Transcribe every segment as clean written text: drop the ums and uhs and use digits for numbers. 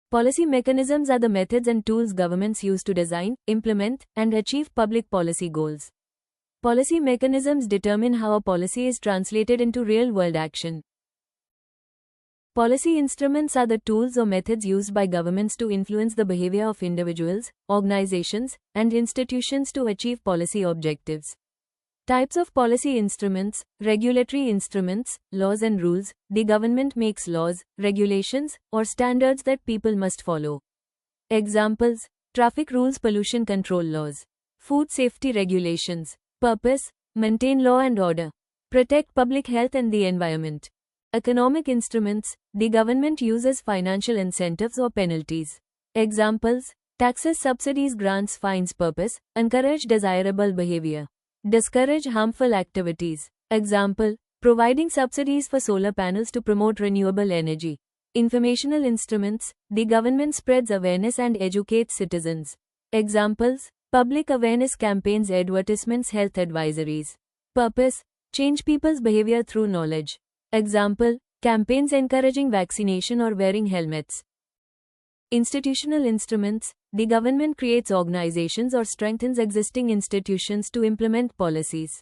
Policy mechanisms are the methods and tools governments use to design, implement, and achieve public policy goals. Policy mechanisms determine how a policy is translated into real-world action. Policy instruments are the tools or methods used by governments to influence the behavior of individuals, organizations, and institutions to achieve policy objectives. Types of policy instruments: regulatory instruments, laws and rules. The government makes laws, regulations, or standards that people must follow. Examples: traffic rules, pollution control laws. Food safety regulations. Purpose: maintain law and order. Protect public health and the environment. Economic instruments. The government uses financial incentives or penalties. Examples: taxes, subsidies, grants, fines. Purpose: encourage desirable behavior. Discourage harmful activities. Example: providing subsidies for solar panels to promote renewable energy. Informational instruments. The government spreads awareness and educates citizens. Examples: public awareness campaigns, advertisements, health advisories. Purpose: change people's behavior through knowledge. Example: campaigns encouraging vaccination or wearing helmets. Institutional instruments. The government creates organizations or strengthens existing institutions to implement policies.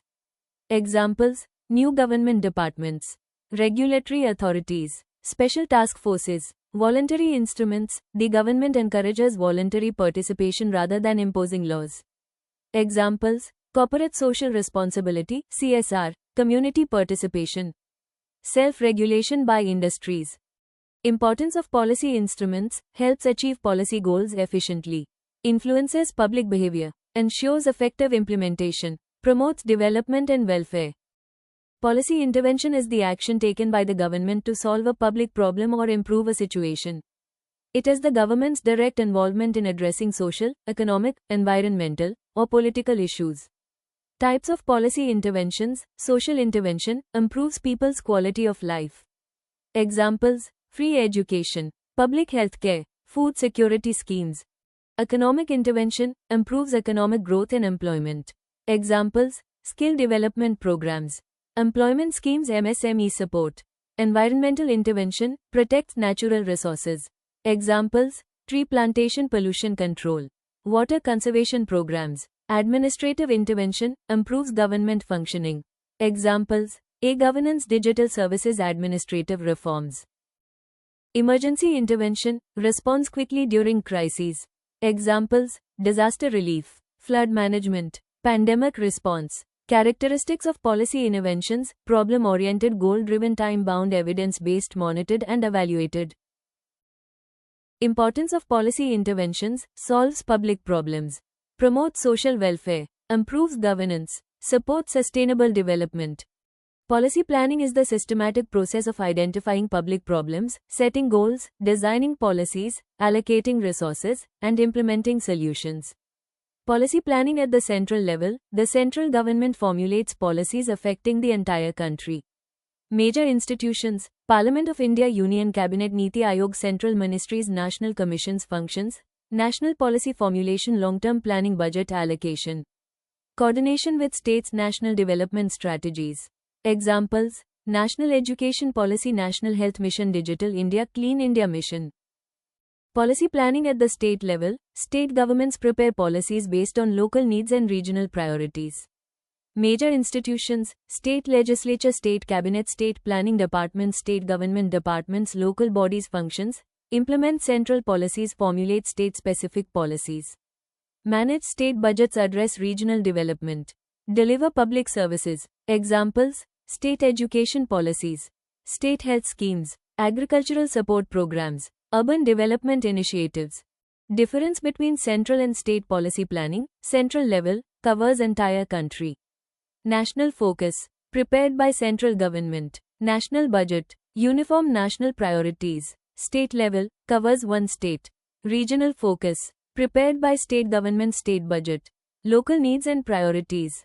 Examples: new government departments. Regulatory authorities. Special task forces. Voluntary instruments. The government encourages voluntary participation rather than imposing laws. Examples: corporate social responsibility, CSR, community participation. Self-regulation by industries. Importance of policy instruments: helps achieve policy goals efficiently, influences public behavior, ensures effective implementation, promotes development and welfare. Policy intervention is the action taken by the government to solve a public problem or improve a situation. It is the government's direct involvement in addressing social, economic, environmental, or political issues. Types of policy interventions: social intervention, improves people's quality of life. Examples: free education, public health care, food security schemes. Economic intervention, improves economic growth and employment. Examples: skill development programs, employment schemes, MSME support. Environmental intervention, protects natural resources. Examples: tree plantation, pollution control. Water conservation programs. Administrative intervention, improves government functioning. Examples: e-governance, digital services, administrative reforms. Emergency intervention, responds quickly during crises. Examples: disaster relief, flood management, pandemic response. Characteristics of policy interventions: problem-oriented, goal-driven, time-bound, evidence-based, monitored and evaluated. Importance of policy interventions: solves public problems, promotes social welfare, improves governance, supports sustainable development. Policy planning is the systematic process of identifying public problems, setting goals, designing policies, allocating resources, and implementing solutions. Policy planning at the central level: the central government formulates policies affecting the entire country. Major institutions: Parliament of India, Union Cabinet, Niti Aayog, Central Ministries, National Commissions. Functions: national policy formulation, long-term planning, budget allocation. Coordination with states, national development strategies. Examples: National Education Policy, National Health Mission, Digital India, Clean India Mission. Policy planning at the state level: state governments prepare policies based on local needs and regional priorities. Major institutions: state legislature, state cabinet, state planning departments, state government departments. Local bodies. Functions: implement central policies, formulate state-specific policies. Manage state budgets, address regional development. Deliver public services. Examples: state education policies, state health schemes, agricultural support programs, urban development initiatives. Difference between central and state policy planning: central level, covers entire country. National focus, prepared by central government. National budget, uniform national priorities. State level, covers one state. Regional focus, prepared by state government. State budget, local needs and priorities.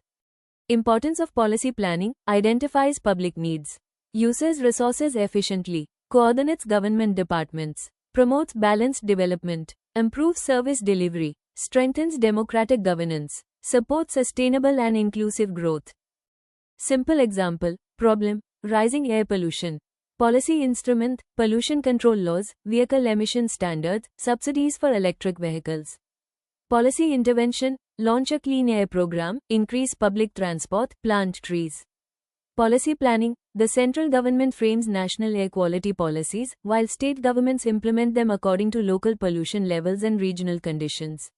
Importance of policy planning: identifies public needs, uses resources efficiently, coordinates government departments, promotes balanced development, improves service delivery, strengthens democratic governance, supports sustainable and inclusive growth. Simple example: problem, rising air pollution. Policy instrument, pollution control laws, vehicle emission standards, subsidies for electric vehicles. Policy intervention, launch a clean air program, increase public transport, plant trees. Policy planning, the central government frames national air quality policies, while state governments implement them according to local pollution levels and regional conditions.